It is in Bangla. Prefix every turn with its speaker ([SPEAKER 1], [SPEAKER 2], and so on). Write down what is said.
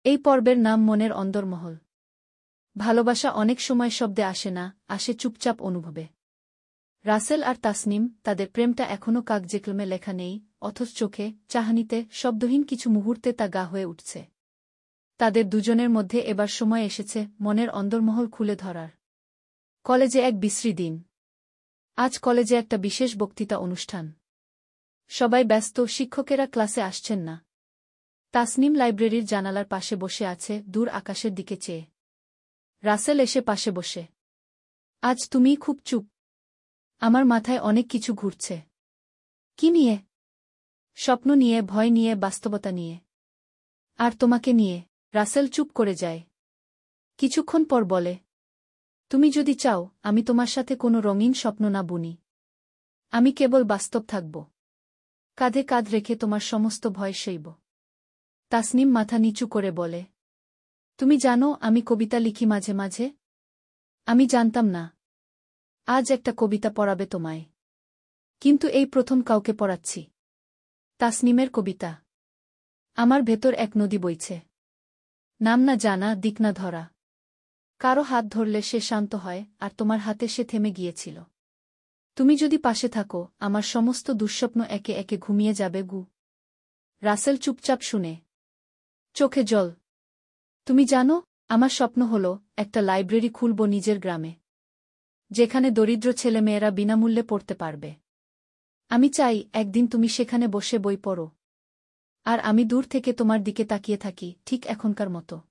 [SPEAKER 1] এই পর্বের নাম মনের অন্দরমহল। ভালোবাসা অনেক সময় শব্দে আসে না, আসে চুপচাপ অনুভবে। রাসেল আর তাসনিম, তাদের প্রেমটা এখনও কাগজে-কলমে লেখা নেই, অথচ চোখে, চাহনিতে, শব্দহীন কিছু মুহূর্তে তা গা হয়ে উঠছে। তাদের দুজনের মধ্যে এবার সময় এসেছে মনের অন্দরমহল খুলে ধরার। কলেজে এক বিশ্রী দিন। আজ কলেজে একটা বিশেষ বক্তৃতা অনুষ্ঠান। সবাই ব্যস্ত, শিক্ষকেরা ক্লাসে আসছেন না। তাসনিম লাইব্রেরির জানালার পাশে বসে আছে, দূর আকাশের দিকে চেয়ে। রাসেল এসে পাশে বসে। আজ তুমিই খুব চুপ। আমার মাথায় অনেক কিছু ঘুরছে। কি নিয়ে? স্বপ্ন নিয়ে, ভয় নিয়ে, বাস্তবতা নিয়ে। আর তোমাকে নিয়ে। রাসেল চুপ করে যায়। কিছুক্ষণ পর বলে, তুমি যদি চাও আমি তোমার সাথে কোনো রঙিন স্বপ্ন না বুনি। আমি কেবল বাস্তব থাকব। কাঁধে কাঁধ রেখে তোমার সমস্ত ভয় সইব। তাসনিম মাথা নিচু করে বলে, তুমি জানো আমি কবিতা লিখি মাঝে মাঝে? আমি জানতাম না। আজ একটা কবিতা পড়াবে তোমায়। কিন্তু এই প্রথম কাউকে পড়াচ্ছি। তাসনিমের কবিতা। আমার ভেতর এক নদী বইছে। নাম না জানা, দিক না ধরা। কারো হাত ধরলে সে শান্ত হয়, আর তোমার হাতে সে থেমে গিয়েছিল। তুমি যদি পাশে থাকো, আমার সমস্ত দুঃস্বপ্ন একে একে ঘুমিয়ে যাবে গু। রাসেল চুপচাপ শুনে। চোখে জল। তুমি জানো, আমার স্বপ্ন হলো একটা লাইব্রেরি খুলব নিজের গ্রামে। যেখানে দরিদ্র ছেলেমেয়েরা বিনামূল্যে পড়তে পারবে। আমি চাই একদিন তুমি সেখানে বসে বই পড়ো। আর আমি দূর থেকে তোমার দিকে তাকিয়ে থাকি, ঠিক এখনকার মতো।